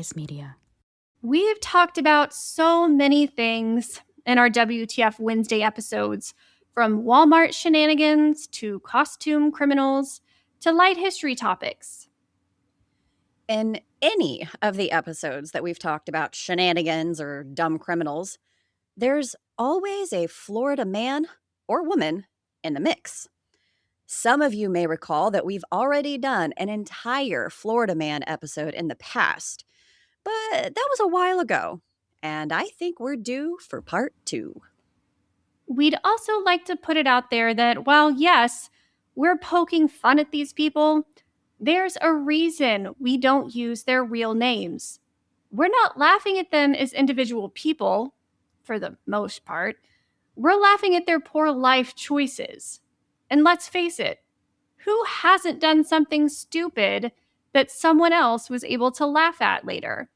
Purchase Media. We've talked about so many things in our WTF Wednesday episodes, from Walmart shenanigans to costume criminals to light history topics. In any of the episodes that we've talked about shenanigans or dumb criminals, there's always a Florida man or woman in the mix. Some of you may recall that we've already done an entire Florida man episode in the past, but that was a while ago, and I think we're due for part 2. We'd also like to put it out there that while, yes, we're poking fun at these people, there's a reason we don't use their real names. We're not laughing at them as individual people, for the most part. We're laughing at their poor life choices. And let's face it, who hasn't done something stupid that someone else was able to laugh at later?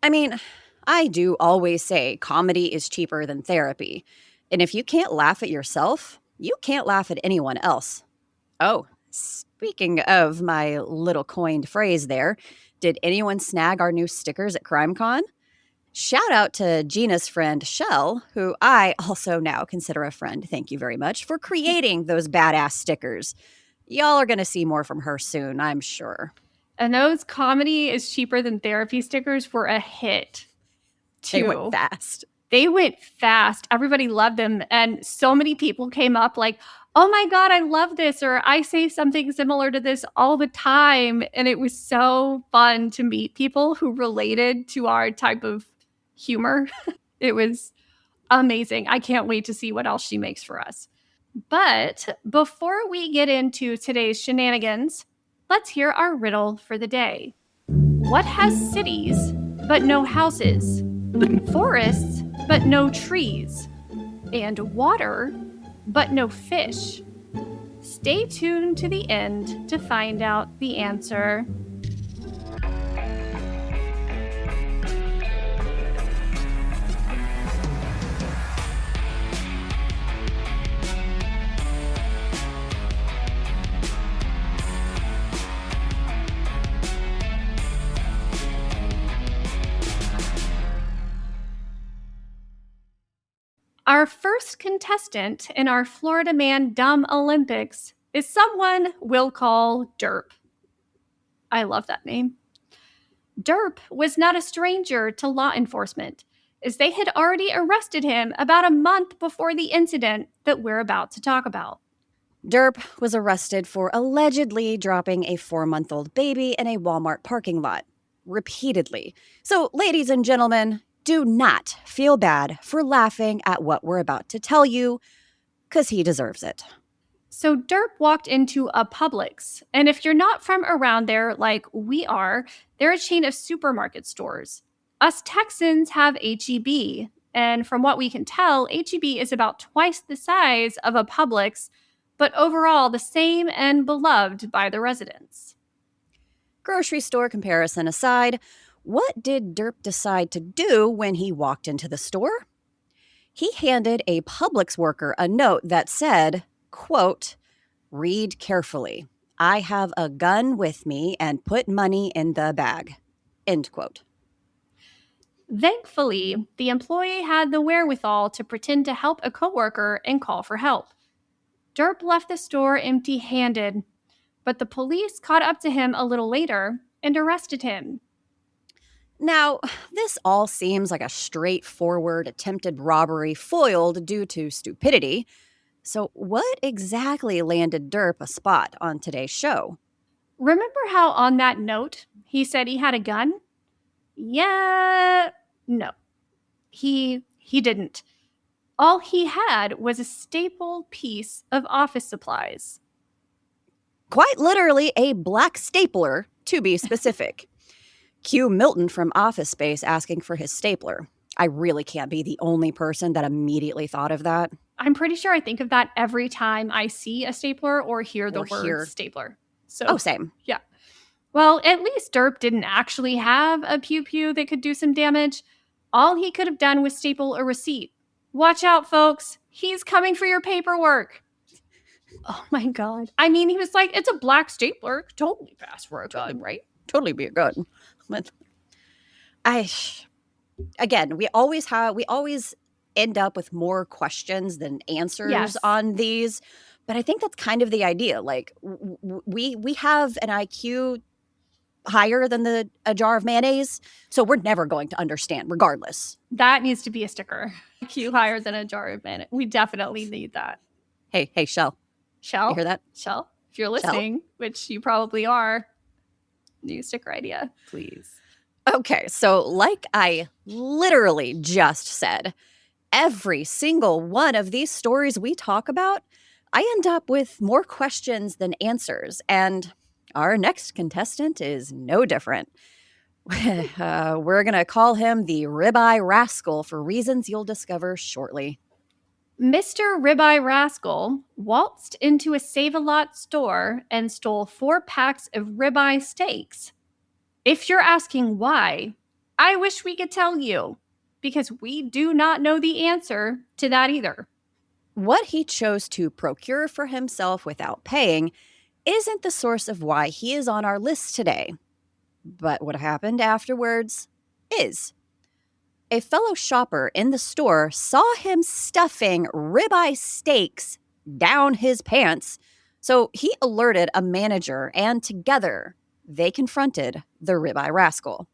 I mean, I do always say comedy is cheaper than therapy. And if you can't laugh at yourself, you can't laugh at anyone else. Oh, speaking of my little coined phrase there, did anyone snag our new stickers at CrimeCon? Shout out to Gina's friend, Shell, who I also now consider a friend. Thank you very much for creating those badass stickers. Y'all are going to see more from her soon, I'm sure. And those comedy is cheaper than therapy stickers were a hit, too. They went fast. They went fast. Everybody loved them. And so many people came up like, oh my God, I love this. Or I say something similar to this all the time. And it was so fun to meet people who related to our type of humor. It was amazing. I can't wait to see what else she makes for us. But before we get into today's shenanigans, let's hear our riddle for the day. What has cities but no houses? Forests but no trees? And water but no fish? Stay tuned to the end to find out the answer. Our first contestant in our Florida Man Dumb Olympics is someone we'll call Derp. I love that name. Derp was not a stranger to law enforcement, as they had already arrested him about a month before the incident that we're about to talk about. Derp was arrested for allegedly dropping a 4-month-old baby in a Walmart parking lot, repeatedly. So, ladies and gentlemen, do not feel bad for laughing at what we're about to tell you, because he deserves it. So Derp walked into a Publix, and if you're not from around there like we are, they're a chain of supermarket stores. Us Texans have H-E-B, and from what we can tell, H-E-B is about twice the size of a Publix, but overall the same and beloved by the residents. Grocery store comparison aside, what did Derp decide to do when he walked into the store? He handed a Publix worker a note that said, quote, "Read carefully. I have a gun with me and put money in the bag." End quote. Thankfully, the employee had the wherewithal to pretend to help a coworker and call for help. Derp left the store empty-handed, but the police caught up to him a little later and arrested him. Now, this all seems like a straightforward attempted robbery foiled due to stupidity. So what exactly landed Derp a spot on today's show? Remember how on that note he said he had a gun? Yeah, no. He didn't. All he had was a staple piece of office supplies. Quite literally a black stapler, to be specific. Cue Milton from Office Space asking for his stapler. I really can't be the only person that immediately thought of that. I'm pretty sure I think of that every time I see a stapler or hear the word stapler. So, same. Yeah. Well, at least Derp didn't actually have a pew-pew that could do some damage. All he could have done was staple a receipt. Watch out, folks. He's coming for your paperwork. Oh, my God. I mean, he was like, it's a black stapler. Totally pass for a gun, right? Totally be a gun. Again, we always end up with more questions than answers Yes. on these, but I think that's kind of the idea. Like we have an IQ higher than a jar of mayonnaise, so we're never going to understand regardless. That needs to be a sticker. IQ higher than a jar of mayonnaise. We definitely need that. Hey, Shell, you hear that? Shell, if you're Shell? listening, which you probably are, new sticker idea, please. Okay, so like I literally just said, every single one of these stories we talk about, I end up with more questions than answers. And our next contestant is no different. We're going to call him the Ribeye Rascal for reasons you'll discover shortly. Mr. Ribeye Rascal waltzed into a Save-A-Lot store and stole 4 packs of ribeye steaks. If you're asking why, I wish we could tell you, because we do not know the answer to that either. What he chose to procure for himself without paying isn't the source of why he is on our list today. But what happened afterwards is. A fellow shopper in the store saw him stuffing ribeye steaks down his pants, so he alerted a manager, and together they confronted the Ribeye Rascal.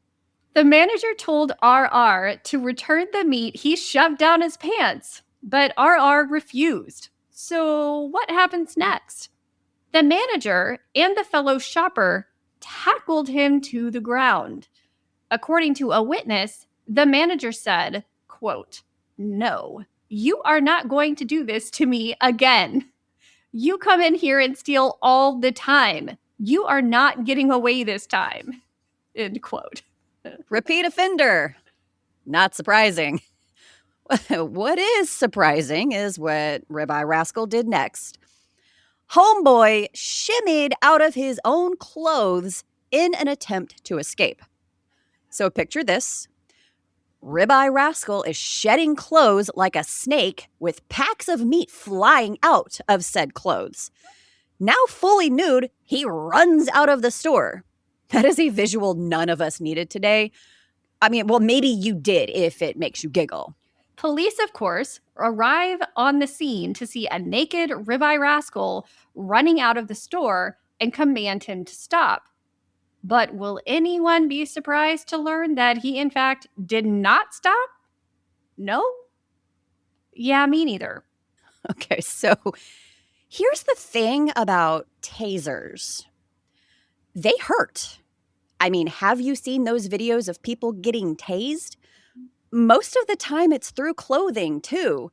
The manager told RR to return the meat he shoved down his pants, but RR refused. So, what happens next? The manager and the fellow shopper tackled him to the ground. According to a witness, the manager said, quote, "No, you are not going to do this to me again. You come in here and steal all the time. You are not getting away this time." End quote. Repeat offender. Not surprising. What is surprising is what Ribeye Rascal did next. Homeboy shimmied out of his own clothes in an attempt to escape. So picture this. Ribeye Rascal is shedding clothes like a snake with packs of meat flying out of said clothes. Now fully nude, he runs out of the store. That is a visual none of us needed today. I mean, well, maybe you did if it makes you giggle. Police, of course, arrive on the scene to see a naked Ribeye Rascal running out of the store and command him to stop. But will anyone be surprised to learn that he, in fact, did not stop? No? Yeah, me neither. Okay, so here's the thing about tasers. They hurt. I mean, have you seen those videos of people getting tased? Most of the time it's through clothing, too.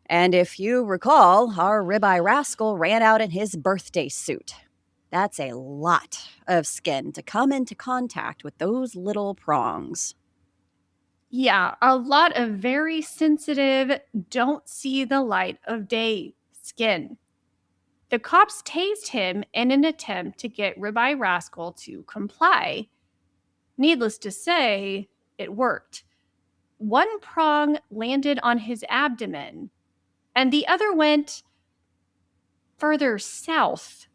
And if you recall, our Ribeye Rascal ran out in his birthday suit. That's a lot of skin to come into contact with those little prongs. Yeah, a lot of very sensitive, don't see the light of day skin. The cops tased him in an attempt to get Ribeye Rascal to comply. Needless to say, it worked. One prong landed on his abdomen, and the other went further south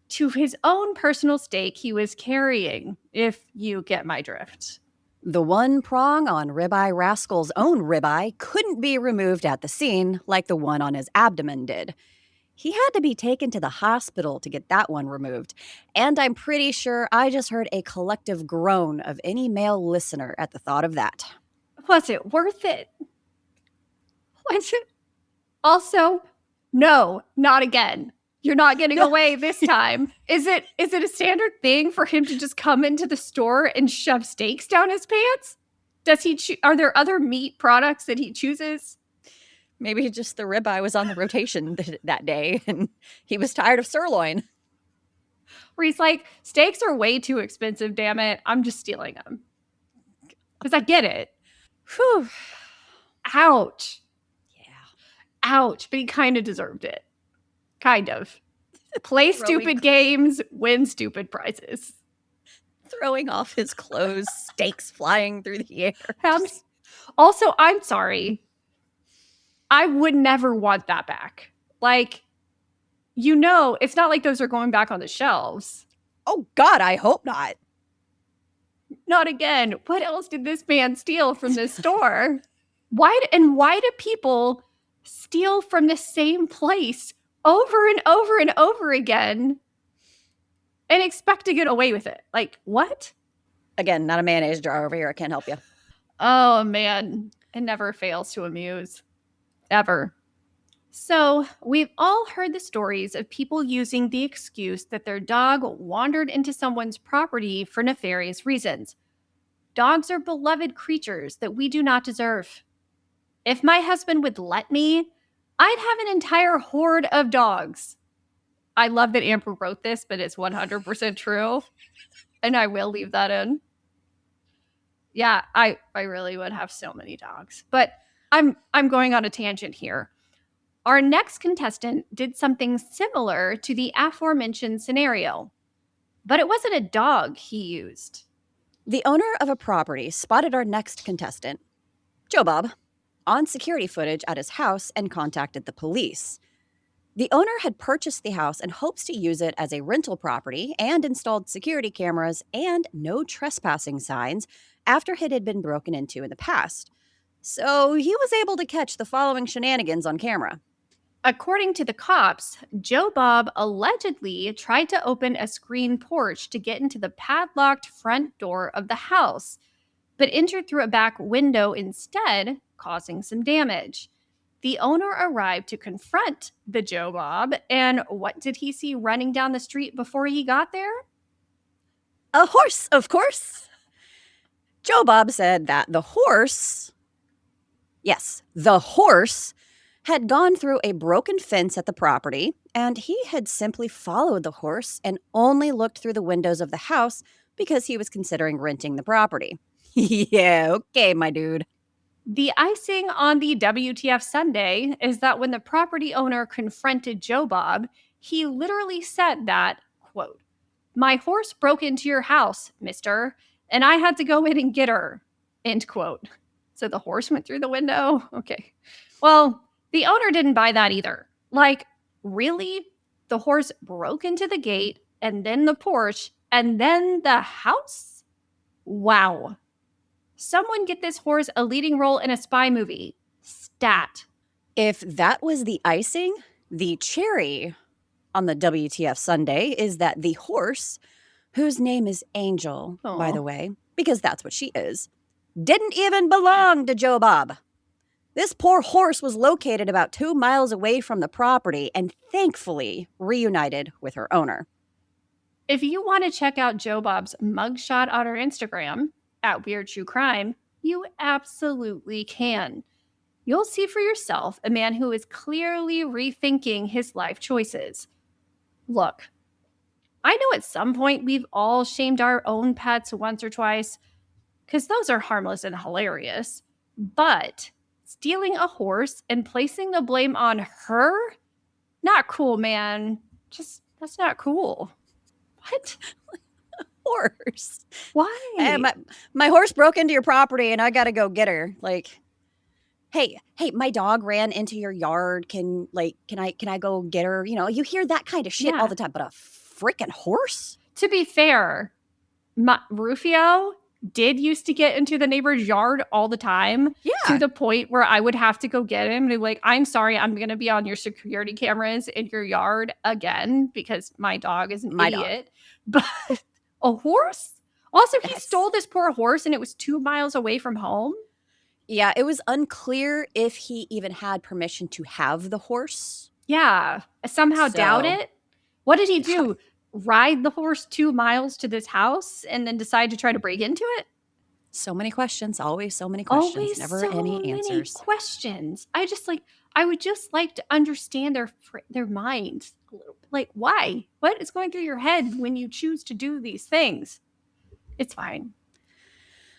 to his own personal steak he was carrying, if you get my drift. The one prong on Ribeye Rascal's own ribeye couldn't be removed at the scene like the one on his abdomen did. He had to be taken to the hospital to get that one removed. And I'm pretty sure I just heard a collective groan of any male listener at the thought of that. Was it worth it? Was it? Also, no, not again. You're not getting away this time. Is it a standard thing for him to just come into the store and shove steaks down his pants? Does he are there other meat products that he chooses? Maybe just the ribeye was on the rotation that day and he was tired of sirloin. Where he's like, steaks are way too expensive, damn it. I'm just stealing them. Because I get it. Whew. Ouch. Yeah. Ouch. But he kind of deserved it. Kind of. Play stupid games, win stupid prizes. Throwing off his clothes, steaks flying through the air. Also, I'm sorry. I would never want that back. Like, you know, it's not like those are going back on the shelves. Oh, God, I hope not. not again. What else did this man steal from this store? Why do people steal from the same place over and over and over again and expect to get away with it? Like, what? Again, not a mayonnaise jar over here. I can't help you. Oh, man. It never fails to amuse. Ever. So, we've all heard the stories of people using the excuse that their dog wandered into someone's property for nefarious reasons. Dogs are beloved creatures that we do not deserve. If my husband would let me, I'd have an entire horde of dogs. I love that Amber wrote this, but it's 100% true. And I will leave that in. Yeah, I really would have so many dogs. But I'm going on a tangent here. Our next contestant did something similar to the aforementioned scenario, but it wasn't a dog he used. The owner of a property spotted our next contestant, Joe Bob, on security footage at his house and contacted the police. The owner had purchased the house in hopes to use it as a rental property and installed security cameras and no trespassing signs after it had been broken into in the past. So he was able to catch the following shenanigans on camera. According to the cops, Joe Bob allegedly tried to open a screen porch to get into the padlocked front door of the house, but entered through a back window instead, causing some damage. The owner arrived to confront the Joe Bob, and what did he see running down the street before he got there? A horse, of course. Joe Bob said that the horse had gone through a broken fence at the property, and he had simply followed the horse and only looked through the windows of the house because he was considering renting the property. Yeah, okay, my dude. The icing on the WTF Sunday is that when the property owner confronted Joe Bob, he literally said that, quote, "My horse broke into your house, mister, and I had to go in and get her," end quote. So the horse went through the window? Okay. Well, the owner didn't buy that either. Like, really? The horse broke into the gate, and then the porch, and then the house? Wow. Someone get this horse a leading role in a spy movie. Stat. If that was the icing, the cherry on the WTF Sunday is that the horse, whose name is Angel, by the way, because that's what she is, didn't even belong to Joe Bob. This poor horse was located about 2 miles away from the property and thankfully reunited with her owner. If you want to check out Joe Bob's mugshot on her Instagram, at Weird True Crime, you absolutely can. You'll see for yourself a man who is clearly rethinking his life choices. Look, I know at some point we've all shamed our own pets once or twice, because those are harmless and hilarious. But stealing a horse and placing the blame on her? Not cool, man. That's not cool. What? Horse. Why? Hey, my horse broke into your property and I gotta go get her. Like, hey, my dog ran into your yard. Can I go get her? You know, you hear that kind of shit all the time, but a freaking horse? To be fair, Rufio did used to get into the neighbor's yard all the time. Yeah. To the point where I would have to go get him and be like, "I'm sorry, I'm going to be on your security cameras in your yard again because my dog is an idiot." But a horse? Also, he stole this poor horse and it was 2 miles away from home. Yeah, it was unclear if he even had permission to have the horse. Yeah, I somehow doubt it. What did he do? Ride the horse 2 miles to this house and then decide to try to break into it? So many questions, always so many questions, always never so any answers. Many questions. I would just like to understand their minds a little bit. Like, why? What is going through your head when you choose to do these things? It's fine.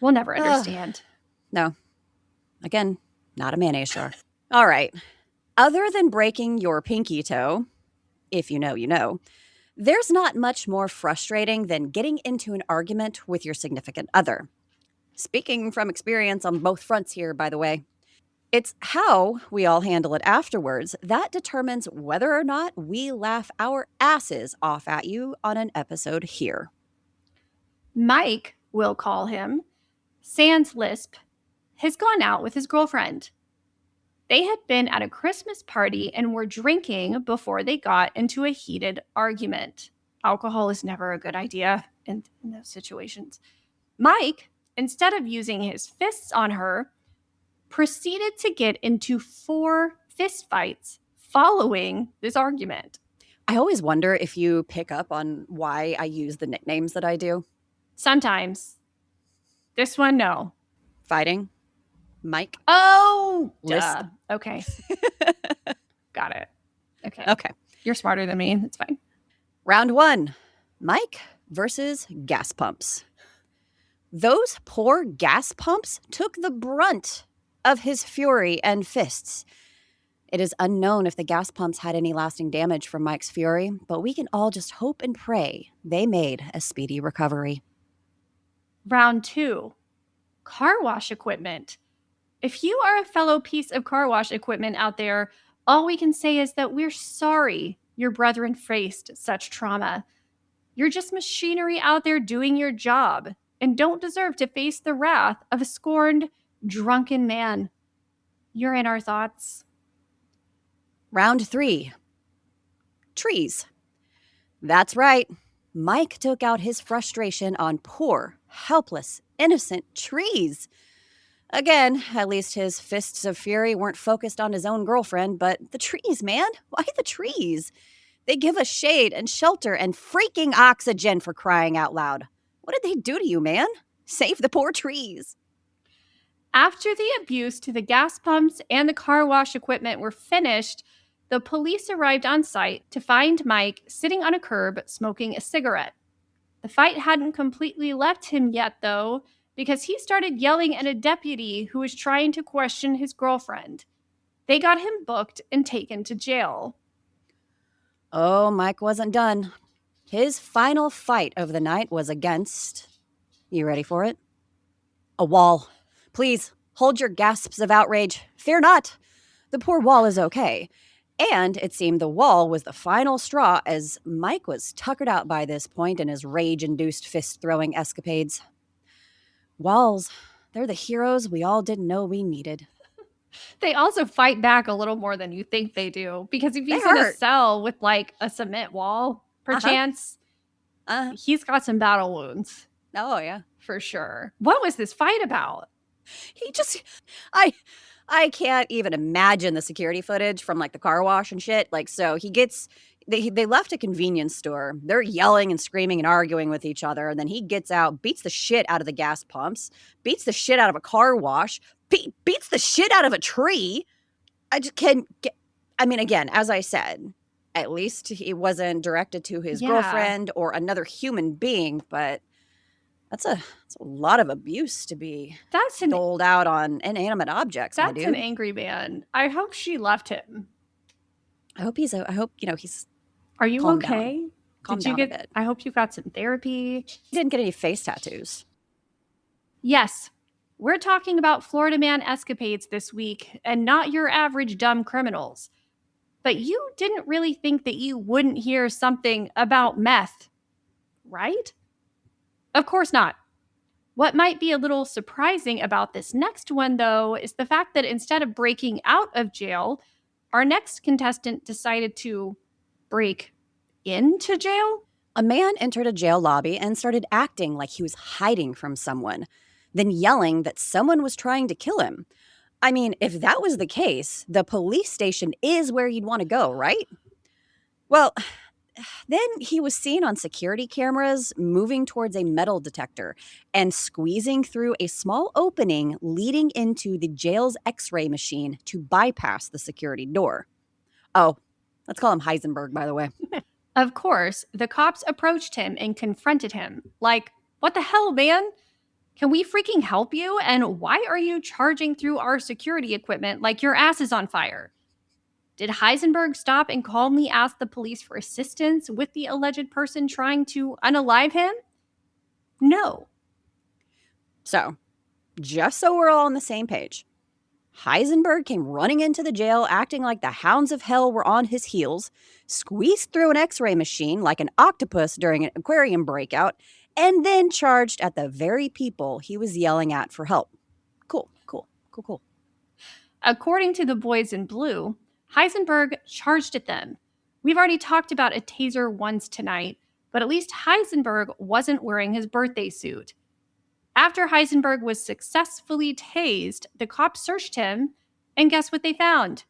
We'll never understand. No. Again, not a mayonnaise jar. All right. Other than breaking your pinky toe, if you know, you know, there's not much more frustrating than getting into an argument with your significant other. Speaking from experience on both fronts here, by the way. It's how we all handle it afterwards that determines whether or not we laugh our asses off at you on an episode here. Mike we'll call him, sans lisp, has gone out with his girlfriend. They had been at a Christmas party and were drinking before they got into a heated argument. Alcohol is never a good idea in those situations. Mike, instead of using his fists on her, proceeded to get into 4 fistfights following this argument. I always wonder if you pick up on why I use the nicknames that I do. Sometimes. This one, no. Fighting. Mike. Oh, List. duh. Okay. Got it. Okay. Okay. You're smarter than me. It's fine. Round 1. Mike versus gas pumps. Those poor gas pumps took the brunt of his fury and fists. It is unknown if the gas pumps had any lasting damage from Mike's fury, but we can all just hope and pray they made a speedy recovery. Round 2. Car wash equipment. If you are a fellow piece of car wash equipment out there, all we can say is that we're sorry your brethren faced such trauma. You're just machinery out there doing your job and don't deserve to face the wrath of a scorned, drunken man. You're in our thoughts. Round 3. Trees. That's right. Mike took out his frustration on poor, helpless, innocent trees. Again, at least his fists of fury weren't focused on his own girlfriend, but the trees, man. Why the trees? They give us shade and shelter and freaking oxygen, for crying out loud. What did they do to you, man? Save the poor trees. After the abuse to the gas pumps and the car wash equipment were finished, the police arrived on site to find Mike sitting on a curb smoking a cigarette. The fight hadn't completely left him yet, though, because he started yelling at a deputy who was trying to question his girlfriend. They got him booked and taken to jail. Oh, Mike wasn't done. His final fight of the night was against... You ready for it? A wall. Please, hold your gasps of outrage. Fear not. The poor wall is okay. And it seemed the wall was the final straw, as Mike was tuckered out by this point in his rage-induced fist-throwing escapades. Walls, they're the heroes we all didn't know we needed. They also fight back a little more than you think they do, because if he's They in a hurt. cell with like a cement wall, perchance, he's got some battle wounds Oh, yeah. for sure. What was this fight about? He just... I can't even imagine the security footage from like the car wash and shit. Like, so he gets... They left a convenience store. They're yelling and screaming and arguing with each other. And then he gets out, beats the shit out of the gas pumps, beats the shit out of a car wash, beats the shit out of a tree. I just can't get... I mean, again, as I said, at least he wasn't directed to his girlfriend or another human being, but that's a lot of abuse to be doled out on inanimate objects. That's an angry man. I hope she left him. I hope he's... Are you okay? Calm down a bit. I hope you got some therapy. He didn't get any face tattoos. Yes, we're talking about Florida man escapades this week, and not your average dumb criminals. But you didn't really think that you wouldn't hear something about meth, right? Of course not. What might be a little surprising about this next one, though, is the fact that instead of breaking out of jail, our next contestant decided to break into jail? A man entered a jail lobby and started acting like he was hiding from someone, then yelling that someone was trying to kill him. I mean, if that was the case, the police station is where you'd want to go, right? Well, then he was seen on security cameras moving towards a metal detector and squeezing through a small opening leading into the jail's X-ray machine to bypass the security door. Oh, let's call him Heisenberg, by the way. Of course, the cops approached him and confronted him. Like, what the hell, man? Can we freaking help you? And why are you charging through our security equipment like your ass is on fire? Did Heisenberg stop and calmly ask the police for assistance with the alleged person trying to unalive him? No. So, just so we're all on the same page, Heisenberg came running into the jail acting like the hounds of hell were on his heels, squeezed through an X-ray machine like an octopus during an aquarium breakout, and then charged at the very people he was yelling at for help. Cool, cool, cool, cool. According to the boys in blue, Heisenberg charged at them. We've already talked about a taser once tonight, but at least Heisenberg wasn't wearing his birthday suit. After Heisenberg was successfully tased, the cops searched him, and guess what they found?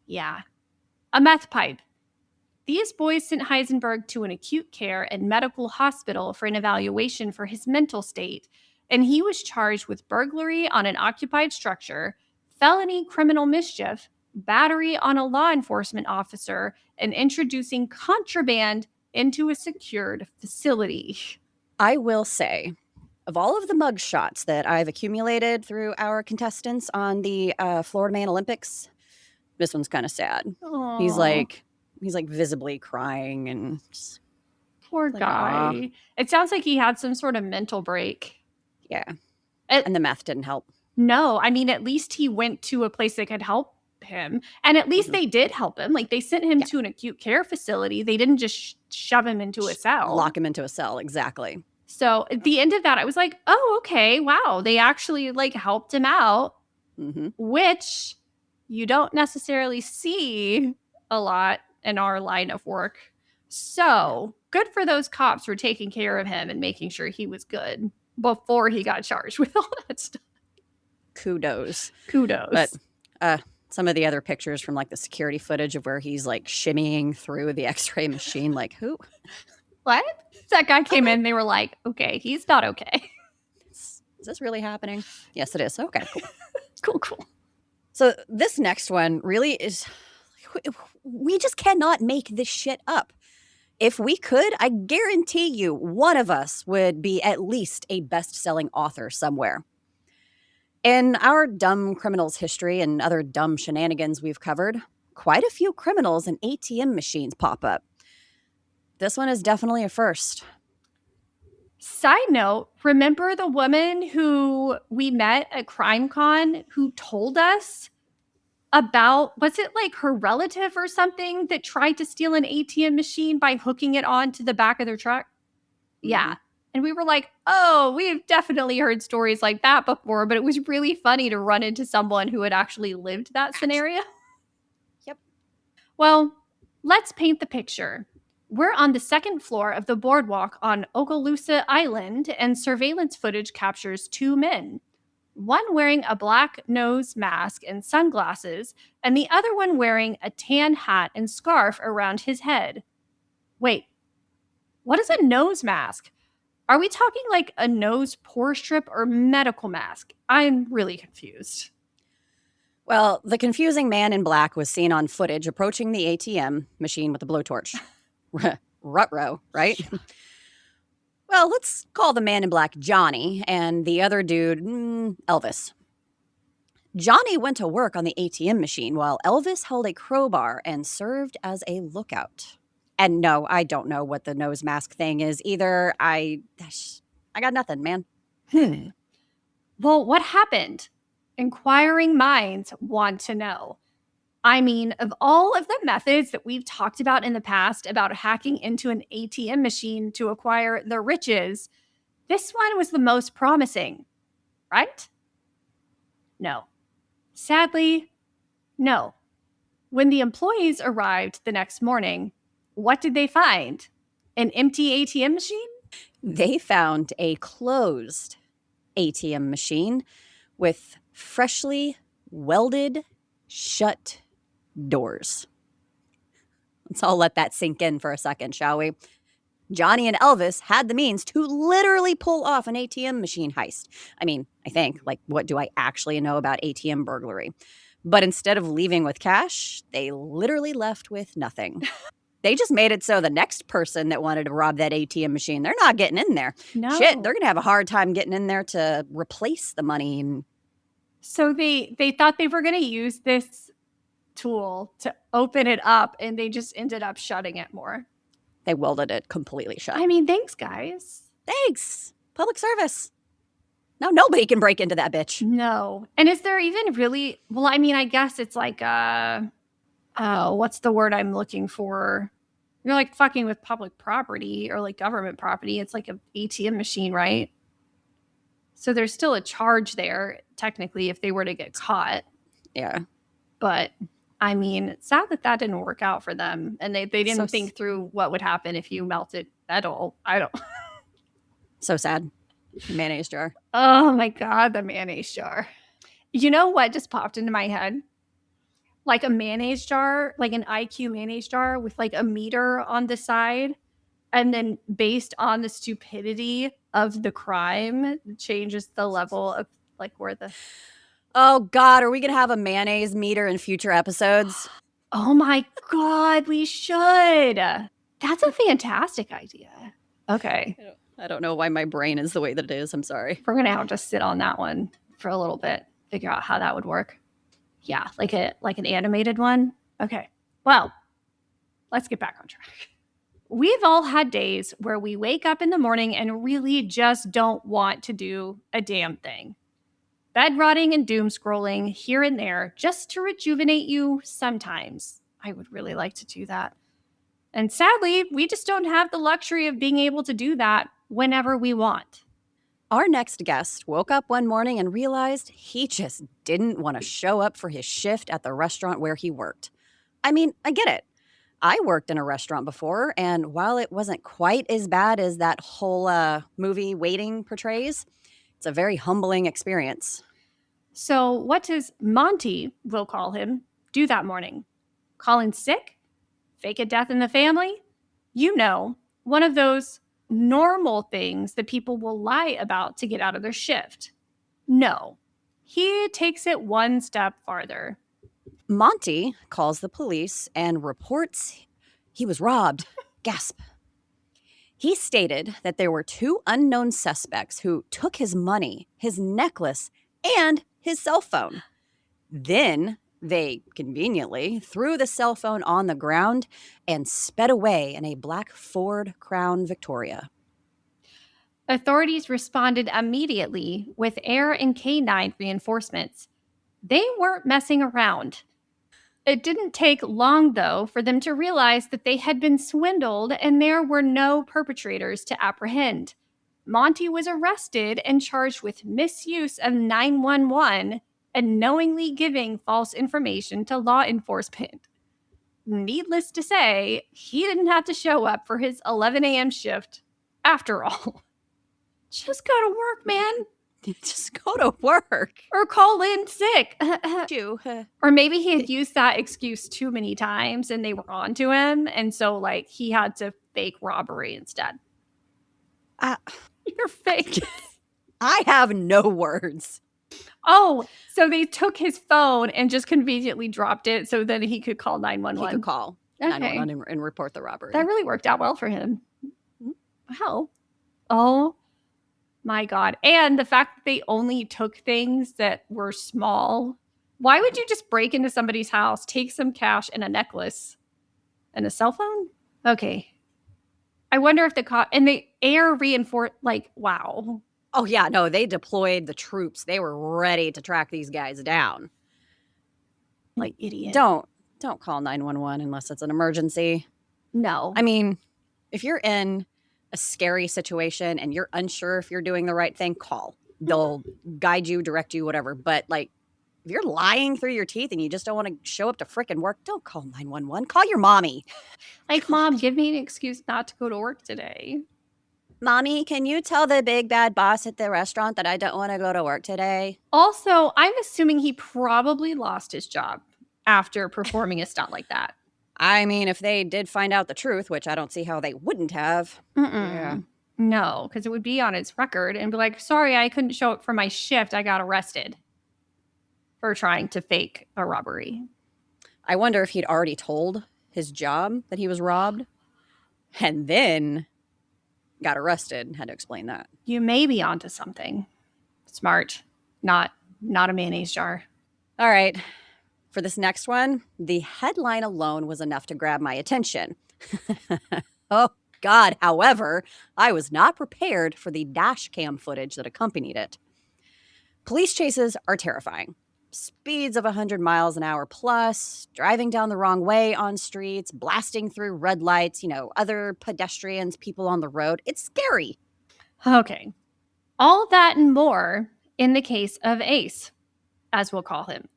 Yeah, a meth pipe. These boys sent Heisenberg to an acute care and medical hospital for an evaluation for his mental state, and he was charged with burglary on an occupied structure, felony criminal mischief, battery on a law enforcement officer, and introducing contraband into a secured facility. I will say, of all of the mug shots that I've accumulated through our contestants on the Florida Man Olympics, this one's kind of sad. Aww. He's like visibly crying and just, poor like, guy. aw. It sounds like he had some sort of mental break. Yeah. And the meth didn't help. No, I mean, at least he went to a place that could help him. And at least they did help him. Like, they sent him to an acute care facility. They didn't just shove him into a cell. Lock him into a cell, exactly. So at the end of that, I was like, oh, okay, wow. They actually, like, helped him out, which you don't necessarily see a lot in our line of work. So good for those cops for taking care of him and making sure he was good before he got charged with all that stuff. Kudos. Kudos. But some of the other pictures from like the security footage of where he's like shimmying through the x-ray machine, like who? What? That guy came in, they were like, okay, he's not okay. Is this really happening? Yes, it is. Okay, cool. Cool. So this next one really is, we just cannot make this shit up. If we could, I guarantee you one of us would be at least a best-selling author somewhere. In our dumb criminals history and other dumb shenanigans we've covered, quite a few criminals and ATM machines pop up. This one is definitely a first. Side note, remember the woman who we met at CrimeCon who told us about, was it like her relative or something that tried to steal an ATM machine by hooking it onto the back of their truck? Yeah. And we were like, oh, we've definitely heard stories like that before, but it was really funny to run into someone who had actually lived that scenario. Yep. Well, let's paint the picture. We're on the second floor of the boardwalk on Okaloosa Island, and surveillance footage captures two men. One wearing a black nose mask and sunglasses, and the other one wearing a tan hat and scarf around his head. Wait, what is a nose mask? Are we talking like a nose pore strip or medical mask? I'm really confused. Well, the confusing man in black was seen on footage approaching the ATM machine with a blowtorch. Ruh-roh, right? Well, let's call the man in black Johnny and the other dude Elvis. Johnny went to work on the ATM machine while Elvis held a crowbar and served as a lookout. And no, I don't know what the nose mask thing is either. I got nothing, man. Well, what happened? Inquiring minds want to know. I mean, of all of the methods that we've talked about in the past about hacking into an ATM machine to acquire the riches, this one was the most promising, right? No. Sadly, no. When the employees arrived the next morning, what did they find? An empty ATM machine? They found a closed ATM machine with freshly welded shut doors. Let's all let that sink in for a second, shall we? Johnny and Elvis had the means to literally pull off an ATM machine heist. I mean, I think, like, what do I actually know about ATM burglary? But instead of leaving with cash, they literally left with nothing. They just made it so the next person that wanted to rob that ATM machine, they're not getting in there. No. Shit, they're going to have a hard time getting in there to replace the money. So they thought they were going to use this tool to open it up, and they just ended up shutting it more. They welded it completely shut. I mean, thanks, guys. Thanks. Public service. Now nobody can break into that bitch. No. And is there even really, well, I mean, I guess it's like what's the word I'm looking for? You're like fucking with public property or like government property. It's like an ATM machine, right? So there's still a charge there, technically, if they were to get caught. Yeah. But I mean, it's sad that that didn't work out for them. And they didn't think through what would happen if you melted metal. I don't. So sad. Mayonnaise jar. Oh my God, the mayonnaise jar. You know what just popped into my head? Like a mayonnaise jar, like an IQ mayonnaise jar with like a meter on the side. And then based on the stupidity of the crime, changes the level of like where the. Oh, God. Are we going to have a mayonnaise meter in future episodes? Oh my God, we should. That's a fantastic idea. Okay. I don't know why my brain is the way that it is. I'm sorry. We're going to have to sit on that one for a little bit, figure out how that would work. Yeah, like an animated one. Okay. Well, let's get back on track. We've all had days where we wake up in the morning and really just don't want to do a damn thing. Bed rotting and doom scrolling here and there just to rejuvenate you sometimes. I would really like to do that. And sadly, we just don't have the luxury of being able to do that whenever we want. Our next guest woke up one morning and realized he just didn't want to show up for his shift at the restaurant where he worked. I mean, I get it. I worked in a restaurant before, and while it wasn't quite as bad as that whole movie Waiting portrays, it's a very humbling experience. So, what does Monty, we'll call him, do that morning? Call in sick? Fake a death in the family? You know, one of those normal things that people will lie about to get out of their shift. No, he takes it one step farther. Monty calls the police and reports he was robbed. Gasp. He stated that there were two unknown suspects who took his money, his necklace, and his cell phone. Then they conveniently threw the cell phone on the ground and sped away in a black Ford Crown Victoria. Authorities responded immediately with air and canine reinforcements. They weren't messing around. It didn't take long, though, for them to realize that they had been swindled and there were no perpetrators to apprehend. Monty was arrested and charged with misuse of 911 and knowingly giving false information to law enforcement. Needless to say, he didn't have to show up for his 11 a.m. shift after all. Just go to work, man. Just go to work. Or call in sick. You. Or maybe he had used that excuse too many times and they were on to him. And so, like, he had to fake robbery instead. You're fake. I have no words. Oh, so they took his phone and just conveniently dropped it so that he could call 911. He could call 911 and report the robbery. That really worked out well for him. Wow. Oh my God. And the fact that they only took things that were small. Why would you just break into somebody's house, take some cash and a necklace and a cell phone? Okay. I wonder if the cop and the air reinforced, like, wow. Oh, yeah. No, they deployed the troops. They were ready to track these guys down. Like, idiot. Don't call 911 unless it's an emergency. No. I mean, if you're in a scary situation and you're unsure if you're doing the right thing, call. They'll guide you, direct you, whatever. But like, if you're lying through your teeth and you just don't want to show up to frickin' work, don't call 911. Call your mommy. Like, Mom, give me an excuse not to go to work today. Mommy, can you tell the big bad boss at the restaurant that I don't want to go to work today? Also, I'm assuming he probably lost his job after performing a stunt like that. I mean, if they did find out the truth, which I don't see how they wouldn't have. Yeah. No, because it would be on its record and be like, sorry, I couldn't show up for my shift. I got arrested for trying to fake a robbery. I wonder if he'd already told his job that he was robbed and then got arrested and had to explain that. You may be onto something. Smart. Not a mayonnaise jar. All right. For this next one, the headline alone was enough to grab my attention. Oh, God. However, I was not prepared for the dash cam footage that accompanied it. Police chases are terrifying. speeds of 100 miles an hour plus, driving down the wrong way on streets, blasting through red lights, other pedestrians, people on the road. It's scary. Okay. All that and more in the case of Ace, as we'll call him.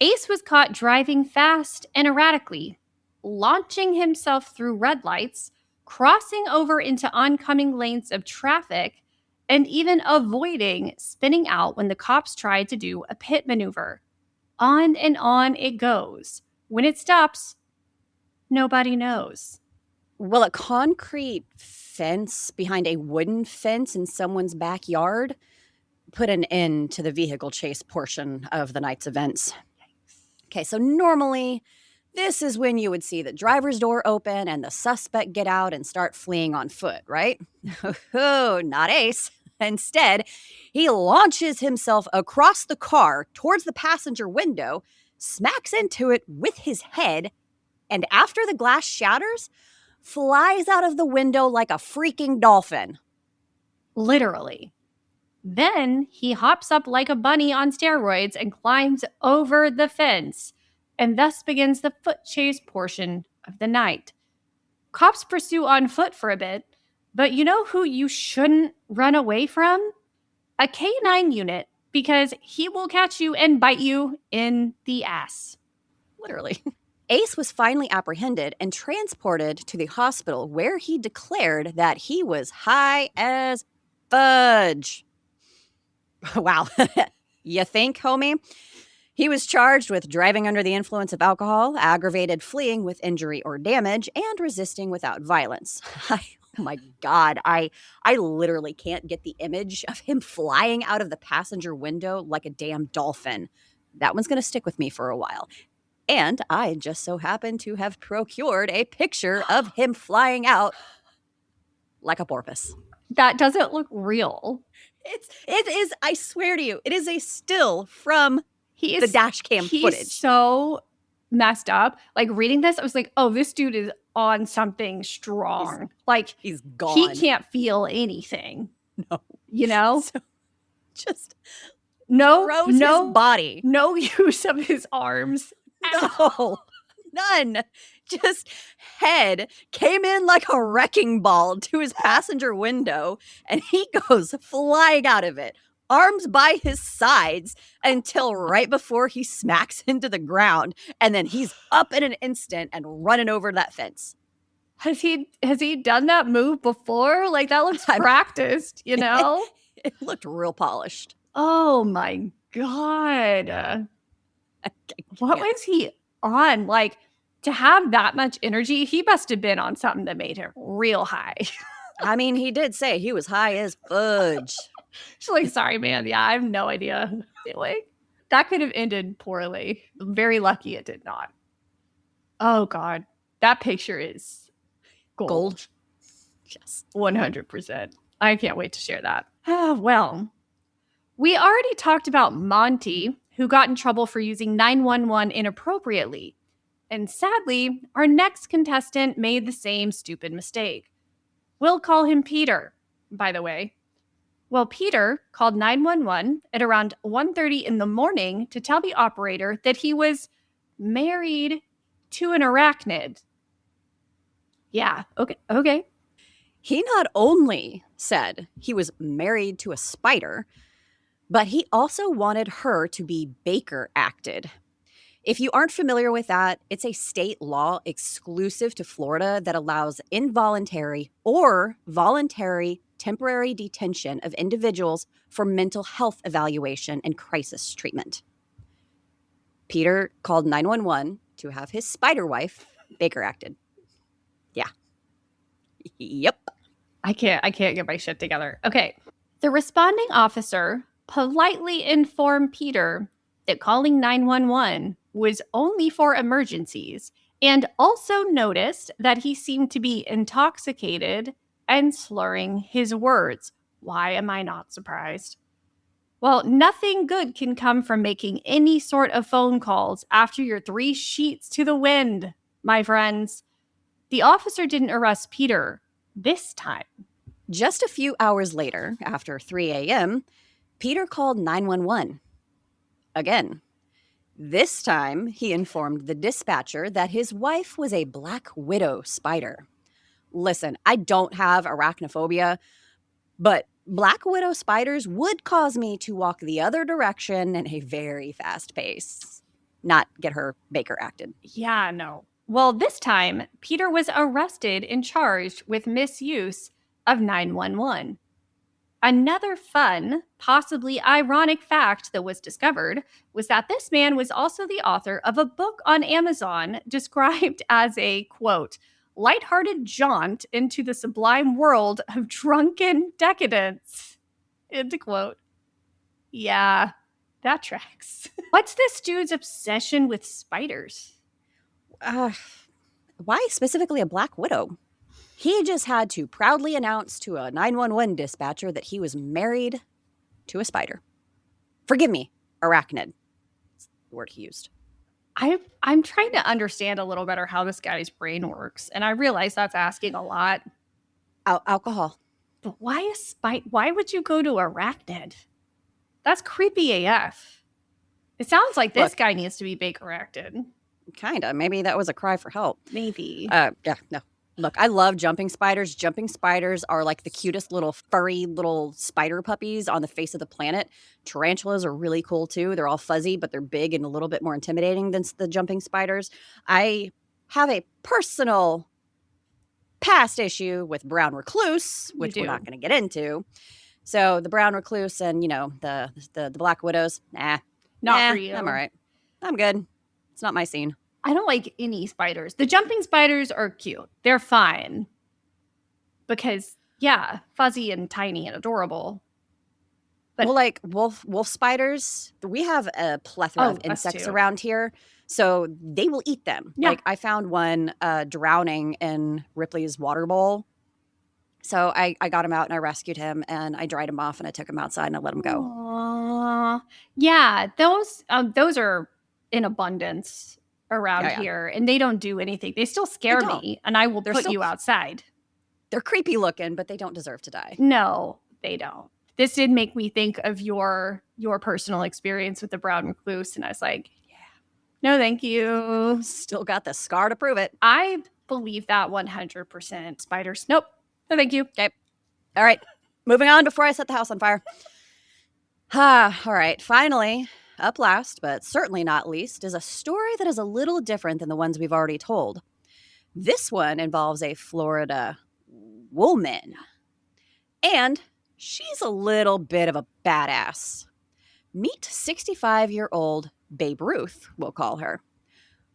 Ace was caught driving fast and erratically, launching himself through red lights, crossing over into oncoming lanes of traffic, and even avoiding spinning out when the cops tried to do a pit maneuver. On and on it goes. When it stops, nobody knows. Well, a concrete fence behind a wooden fence in someone's backyard put an end to the vehicle chase portion of the night's events. Okay, so normally this is when you would see the driver's door open and the suspect get out and start fleeing on foot, right? Oh, not Ace. Instead, he launches himself across the car towards the passenger window, smacks into it with his head, and after the glass shatters, flies out of the window like a freaking dolphin. Literally. Then he hops up like a bunny on steroids and climbs over the fence, and thus begins the foot chase portion of the night. Cops pursue on foot for a bit, but you know who you shouldn't run away from? A K9 unit, because he will catch you and bite you in the ass. Literally. Ace was finally apprehended and transported to the hospital where he declared that he was high as fudge. Wow. You think, homie? He was charged with driving under the influence of alcohol, aggravated fleeing with injury or damage, and resisting without violence. Oh my God. I literally can't get the image of him flying out of the passenger window like a damn dolphin. That one's going to stick with me for a while. And I just so happen to have procured a picture of him flying out like a porpoise. That doesn't look real. It is, I swear to you, it is a still from the dash cam footage. He's so messed up. Like reading this, I was like, oh, this dude is on something strong. He's gone. He can't feel anything. No. So just throws his body. No use of his arms. No. None. Just head came in like a wrecking ball to his passenger window, and he goes flying out of it, arms by his sides, until right before he smacks into the ground, and then he's up in an instant and running over that fence. Has he done that move before? Like that looks practiced, It looked real polished. Oh my God. What was he on? Like, to have that much energy, he must have been on something that made him real high. I mean, he did say he was high as fudge. She's like, sorry, man. Yeah, I have no idea. Like, that could have ended poorly. Very lucky it did not. Oh, God. That picture is gold. Yes. 100%. I can't wait to share that. Well, we already talked about Monty, who got in trouble for using 911 inappropriately. And sadly, our next contestant made the same stupid mistake. We'll call him Peter, by the way. Well, Peter called 911 at around 1:30 in the morning to tell the operator that he was married to an arachnid. Yeah, okay. He not only said he was married to a spider, but he also wanted her to be Baker acted. If you aren't familiar with that, it's a state law exclusive to Florida that allows involuntary or voluntary temporary detention of individuals for mental health evaluation and crisis treatment. Peter called 911 to have his spider wife Baker acted. Yeah. Yep. I can't get my shit together. Okay. The responding officer politely informed Peter that calling 911 was only for emergencies, and also noticed that he seemed to be intoxicated and slurring his words. Why am I not surprised? Well, nothing good can come from making any sort of phone calls after you're 3 sheets to the wind, my friends. The officer didn't arrest Peter this time. Just a few hours later, after 3 a.m., Peter called 911. Again. This time, he informed the dispatcher that his wife was a black widow spider. Listen, I don't have arachnophobia, but black widow spiders would cause me to walk the other direction in a very fast pace, not get her Baker acted. Yeah, no. Well, this time, Peter was arrested and charged with misuse of 911. Another fun, possibly ironic fact that was discovered was that this man was also the author of a book on Amazon described as a, quote, lighthearted jaunt into the sublime world of drunken decadence, end quote. Yeah, that tracks. What's this dude's obsession with spiders? Why specifically a black widow? He just had to proudly announce to a 911 dispatcher that he was married to a spider. Forgive me, arachnid. That's the word he used. I'm trying to understand a little better how this guy's brain works, and I realize that's asking a lot. Alcohol. But why a spider? Why would you go to arachnid? That's creepy AF. It sounds like this guy needs to be Baker acted. Kinda. Maybe that was a cry for help. Maybe. Yeah, no. Look, I love jumping spiders. Jumping spiders are like the cutest little furry little spider puppies on the face of the planet. Tarantulas are really cool too. They're all fuzzy, but they're big and a little bit more intimidating than the jumping spiders. I have a personal past issue with brown recluse, which we're not going to get into. So the brown recluse and, the black widows, not for you. I'm all right. I'm good. It's not my scene. I don't like any spiders. The jumping spiders are cute. They're fine. Because, yeah, fuzzy and tiny and adorable. But well, like wolf spiders, we have a plethora of insects around here. So they will eat them. Yeah. Like I found one drowning in Ripley's water bowl. So I got him out and I rescued him and I dried him off and I took him outside and I let him go. Aww. Yeah, those are in abundance around here and they don't do anything. They still scare me and I will put you outside. They're creepy looking, but they don't deserve to die. No, they don't. This did make me think of your personal experience with the brown recluse and I was like, yeah, no thank you. Still got the scar to prove it. I believe that 100%. Spiders, nope, no thank you. Okay, all right, moving on before I set the house on fire. All right, finally, up last, but certainly not least, is a story that is a little different than the ones we've already told. This one involves a Florida woman. And she's a little bit of a badass. Meet 65-year-old Babe Ruth, we'll call her.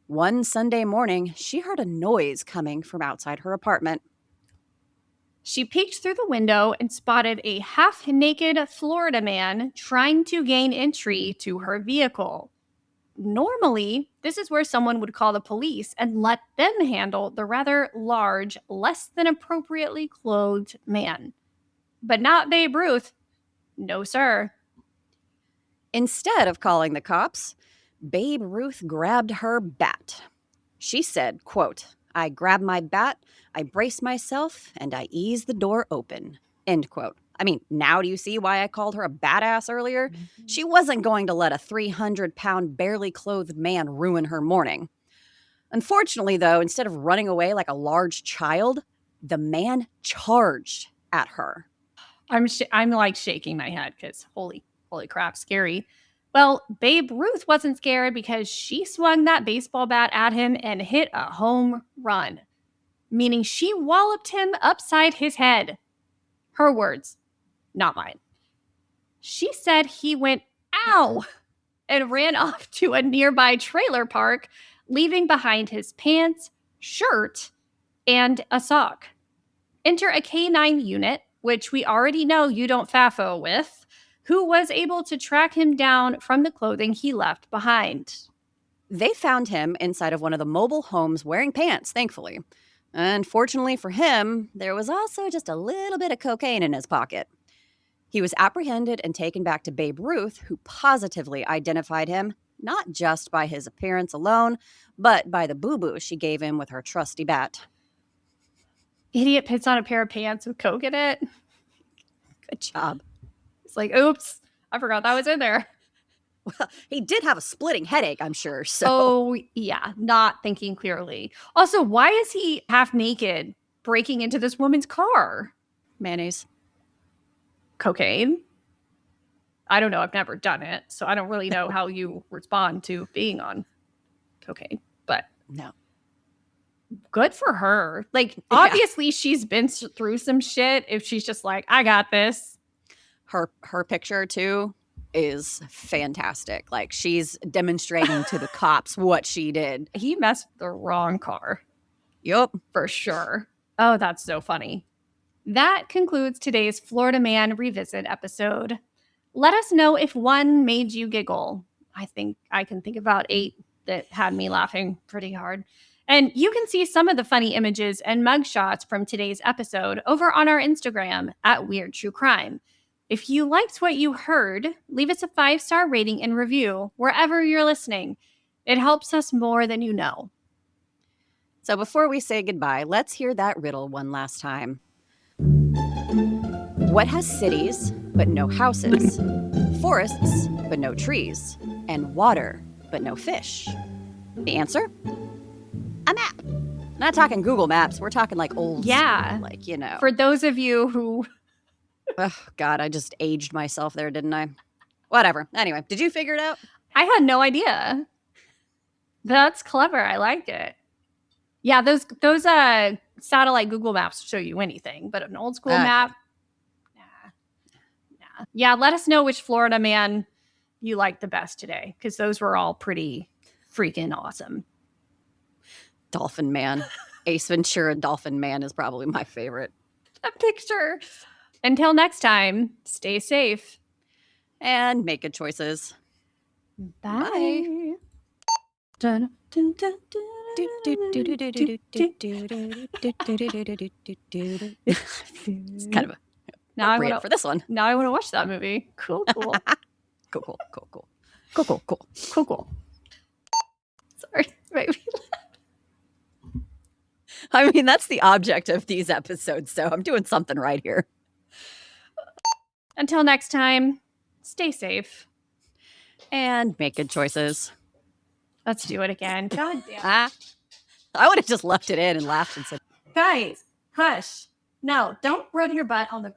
One Sunday morning, she heard a noise coming from outside her apartment. She peeked through the window and spotted a half-naked Florida man trying to gain entry to her vehicle. Normally, this is where someone would call the police and let them handle the rather large, less than appropriately clothed man. But not Babe Ruth. No, sir. Instead of calling the cops, Babe Ruth grabbed her bat. She said, quote, "I grabbed my bat, I braced myself, and I eased the door open," end quote. I mean, now do you see why I called her a badass earlier? Mm-hmm. She wasn't going to let a 300-pound, barely clothed man ruin her morning. Unfortunately, though, instead of running away like a large child, the man charged at her. I'm like shaking my head because holy crap, scary. Well, Babe Ruth wasn't scared because she swung that baseball bat at him and hit a home run, meaning she walloped him upside his head. Her words, not mine. She said he went, ow, and ran off to a nearby trailer park, leaving behind his pants, shirt, and a sock. Enter a K9 unit, which we already know you don't FAFO with, who was able to track him down from the clothing he left behind. They found him inside of one of the mobile homes wearing pants, thankfully. Unfortunately for him, there was also just a little bit of cocaine in his pocket. He was apprehended and taken back to Babe Ruth, who positively identified him, not just by his appearance alone, but by the boo-boo she gave him with her trusty bat. Idiot puts on a pair of pants with coke in it. Good job. It's like, oops, I forgot that was in there. Well, he did have a splitting headache, I'm sure. So Oh, yeah, not thinking clearly. Also, why is he half naked breaking into this woman's car? mayonnaise. Cocaine? I don't know. I've never done it, so I don't really know how you respond to being on cocaine, but No. good for her. Like, Yeah. obviously, she's been through some shit if she's just like, I got this. Her picture, too, is fantastic. Like, she's demonstrating to the cops what she did. He messed with the wrong car. Yup. For sure. Oh, that's so funny. That concludes today's Florida Man Revisit episode. Let us know if one made you giggle. I think I can think about 8 that had me laughing pretty hard. And you can see some of the funny images and mugshots from today's episode over on our Instagram at Weird True Crime. If you liked what you heard, leave us a 5-star rating and review wherever you're listening. It helps us more than you know. So before we say goodbye, let's hear that riddle one last time. What has cities but no houses, forests but no trees, and water but no fish? The answer? A map. Not talking Google Maps. We're talking like old Yeah. school, like, you know. For those of you who... Oh, God, I just aged myself there, didn't I? Whatever. Anyway, did you figure it out? I had no idea. That's clever. I like it. Yeah, those satellite Google Maps show you anything, but an old school map, nah. Yeah, let us know which Florida man you liked the best today, because those were all pretty freaking awesome. Dolphin Man. Ace Ventura Dolphin Man is probably my favorite. A picture. Until next time, stay safe. And make good choices. Bye. Dun, dun, dun, dun. It's kind of appropriate for this one. Now I want to watch that movie. Cool. Cool. Sorry, maybe. I mean, that's the object of these episodes, so I'm doing something right here. Until next time, stay safe. And make good choices. Let's do it again. God damn. I would have just left it in and laughed and said, Guys, hush. No, don't rub your butt on the